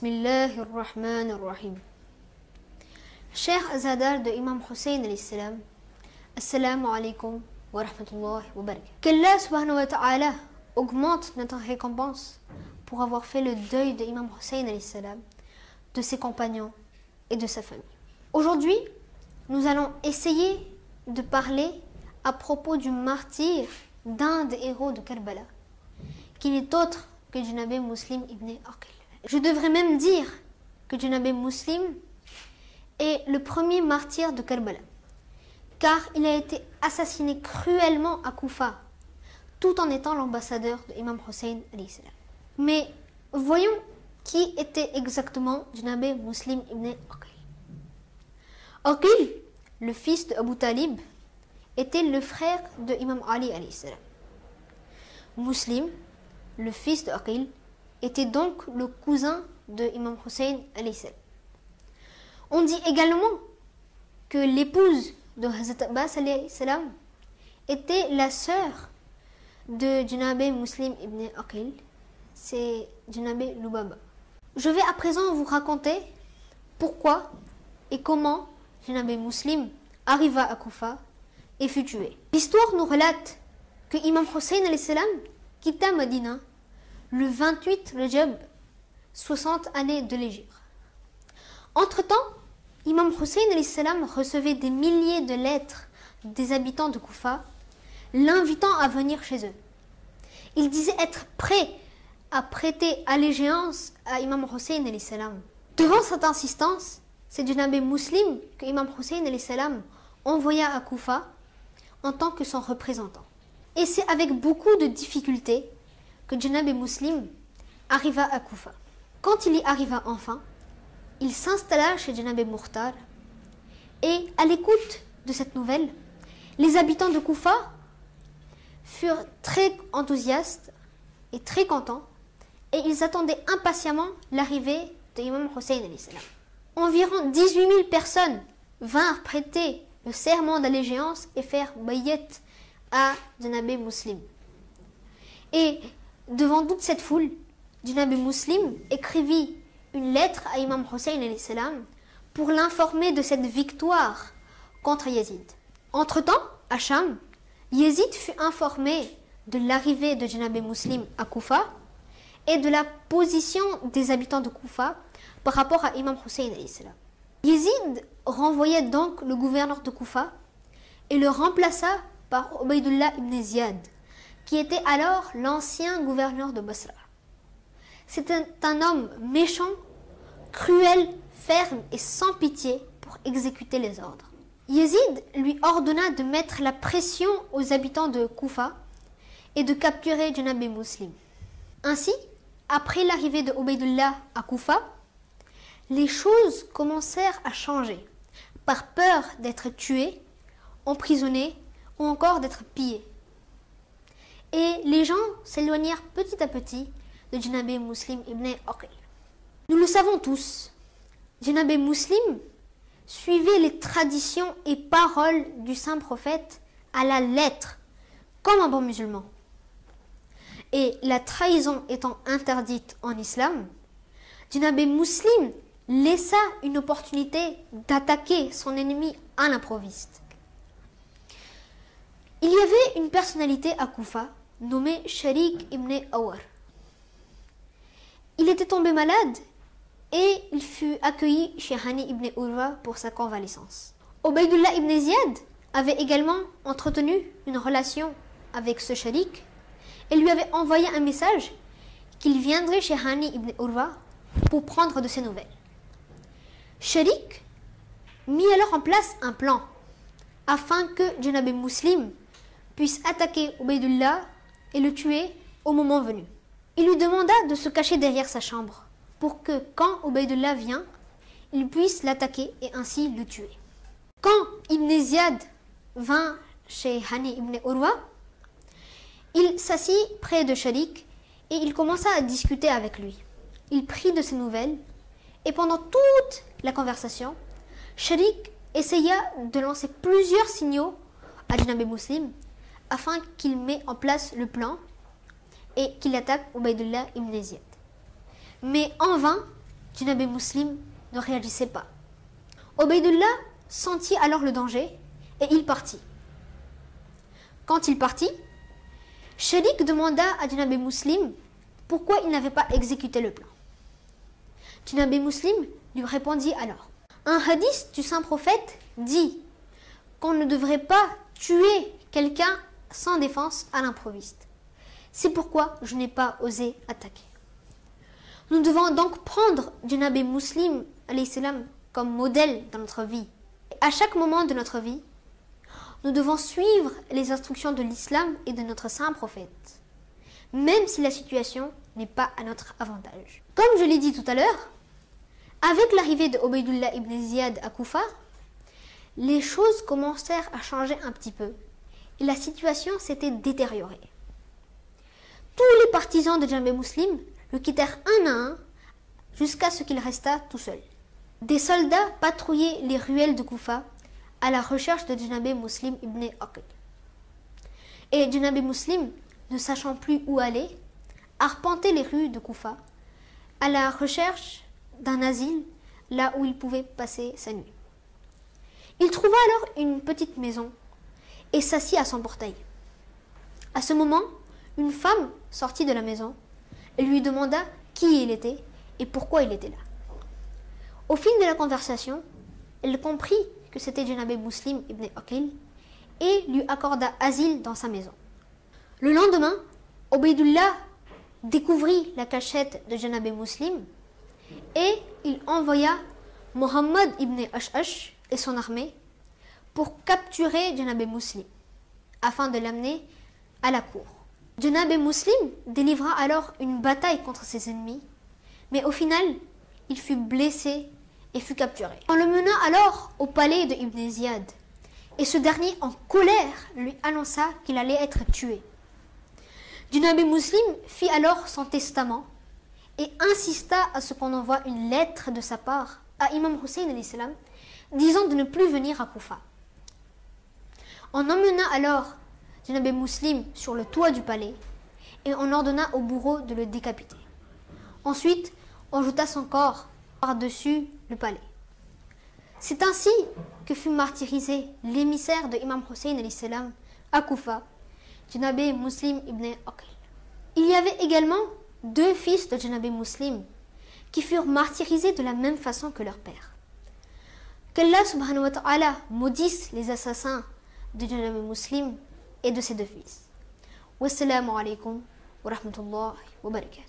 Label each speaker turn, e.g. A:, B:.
A: Bismillahirrahmanirrahim. Cher Azadar de Imam Hussein alayhi salam, Assalamu alaikum wa rahmatullahi wa barakatuh. Qu'Allah subhanahu wa ta'ala augmente notre récompense pour avoir fait le deuil de Imam Hussein alayhi salam, de ses compagnons et de sa famille. Aujourd'hui, nous allons essayer de parler à propos du martyre d'un des héros de Karbala, qui n'est autre que Janab Muslim ibn Aqil. Je devrais même dire que Janab Muslim est le premier martyr de Karbala, car il a été assassiné cruellement à Koufa, tout en étant l'ambassadeur de Imam Hussein alayhi salam. Mais voyons qui était exactement Janab Muslim ibn Aqil. Aqil, le fils de Abu Talib, était le frère de Imam Ali alayhi salam. Muslim, le fils de Aqil, était donc le cousin de Imam Hussein alayhi salam. On dit également que l'épouse de Hazrat Abbas alayhi salam était la sœur de Janab Muslim ibn Aqil, c'est Janab Lubaba. Je vais à présent vous raconter pourquoi et comment Janab Muslim arriva à Koufa et fut tué. L'histoire nous relate que Imam Hussein alayhi salam quitta Medina le 28 Rajab, 60 années de l'Hégire. Entre-temps, Imam Hussein alayhi salam recevait des milliers de lettres des habitants de Koufa, l'invitant à venir chez eux. Il disait être prêt à prêter allégeance à Imam Hussein alayhi salam. Devant cette insistance, c'est Janab Muslim que Imam Hussein alayhi salam envoya à Koufa en tant que son représentant. Et c'est avec beaucoup de difficultés que Janab Muslim arriva à Koufa. Quand il y arriva enfin, il s'installa chez Janab Mukhtar et à l'écoute de cette nouvelle, les habitants de Koufa furent très enthousiastes et très contents et ils attendaient impatiemment l'arrivée de Imam Hussein alayhi salam. Environ 18 000 personnes vinrent prêter le serment d'allégeance et faire bayat à Janab Muslim. Et devant toute cette foule, Janab Muslim écrivit une lettre à Imam Hussein alayhi salam pour l'informer de cette victoire contre Yazid. Entre-temps, à Cham, Yazid fut informé de l'arrivée de Janab Muslim à Koufa et de la position des habitants de Koufa par rapport à Imam Hussein alayhi salam. Yazid renvoya donc le gouverneur de Koufa et le remplaça par Ubaydullah ibn Ziyad, qui était alors l'ancien gouverneur de Basra. C'était un homme méchant, cruel, ferme et sans pitié pour exécuter les ordres. Yazid lui ordonna de mettre la pression aux habitants de Koufa et de capturer Janab Muslim. Ainsi, après l'arrivée de Ubaydullah à Koufa, les choses commencèrent à changer, par peur d'être tués, emprisonnés ou encore d'être pillés. Et les gens s'éloignèrent petit à petit de Janab Muslim ibn Aqil. Nous le savons tous, Janab Muslim suivait les traditions et paroles du saint prophète à la lettre, comme un bon musulman. Et la trahison étant interdite en islam, Janab Muslim laissa une opportunité d'attaquer son ennemi à l'improviste. Il y avait une personnalité à Koufa nommée Sharik ibn Awar. Il était tombé malade et il fut accueilli chez Hani ibn Urwa pour sa convalescence. Ubaydullah ibn Ziyad avait également entretenu une relation avec ce Sharik et lui avait envoyé un message qu'il viendrait chez Hani ibn Urwa pour prendre de ses nouvelles. Sharik mit alors en place un plan afin que Janab Muslim puisse attaquer Ubaydullah et le tuer au moment venu. Il lui demanda de se cacher derrière sa chambre pour que quand Ubaydullah vient, il puisse l'attaquer et ainsi le tuer. Quand Ibn Ziyad vint chez Hani ibn Urwa, il s'assit près de Sharik et il commença à discuter avec lui. Il prit de ses nouvelles et pendant toute la conversation, Sharik essaya de lancer plusieurs signaux à Janab Muslim afin qu'il mette en place le plan et qu'il attaque Ubaydullah ibn Ziyad. Mais en vain, Janab Muslim ne réagissait pas. Ubaydullah sentit alors le danger et il partit. Quand il partit, Sharik demanda à Janab Muslim pourquoi il n'avait pas exécuté le plan. Janab Muslim lui répondit alors: un hadith du saint prophète dit qu'on ne devrait pas tuer quelqu'un sans défense à l'improviste. C'est pourquoi je n'ai pas osé attaquer. Nous devons donc prendre Janab Muslim comme modèle dans notre vie. Et à chaque moment de notre vie, nous devons suivre les instructions de l'islam et de notre saint prophète, même si la situation n'est pas à notre avantage. Comme je l'ai dit tout à l'heure, avec l'arrivée de Ubaydullah ibn Ziyad à Koufa, les choses commencèrent à changer un petit peu et la situation s'était détériorée. Tous les partisans de Janab Muslim le quittèrent un à un jusqu'à ce qu'il resta tout seul. Des soldats patrouillaient les ruelles de Koufa à la recherche de Janab Muslim ibn Aqil. Et Janab Muslim, ne sachant plus où aller, arpentait les rues de Koufa à la recherche d'un asile là où il pouvait passer sa nuit. Il trouva alors une petite maison et s'assit à son portail. À ce moment, une femme sortit de la maison et lui demanda qui il était et pourquoi il était là. Au fil de la conversation, elle comprit que c'était Janab Muslim ibn Aqil et lui accorda asile dans sa maison. Le lendemain, Ubaydullah découvrit la cachette de Janab Muslim et il envoya Muhammad ibn Ash'ash et son armée pour capturer Janab Muslim afin de l'amener à la cour. Janab Muslim délivra alors une bataille contre ses ennemis, mais au final, il fut blessé et fut capturé. On le mena alors au palais de Ibn Ziyad et ce dernier, en colère, lui annonça qu'il allait être tué. Janab Muslim fit alors son testament et insista à ce qu'on envoie une lettre de sa part à Imam Hussein disant de ne plus venir à Koufa. On emmena alors Janab Muslim sur le toit du palais et on ordonna au bourreau de le décapiter. Ensuite, on jeta son corps par-dessus le palais. C'est ainsi que fut martyrisé l'émissaire de Imam Hussein à Koufa, Janab Muslim ibn Aqil. Il y avait également deux fils de Janab Muslim qui furent martyrisés de la même façon que leur père. Qu'Allah subhanahu wa ta'ala maudisse les assassins de Janab Muslim et de ses deux fils. Wassalamu alaikum wa rahmatullahi wa barakatuh.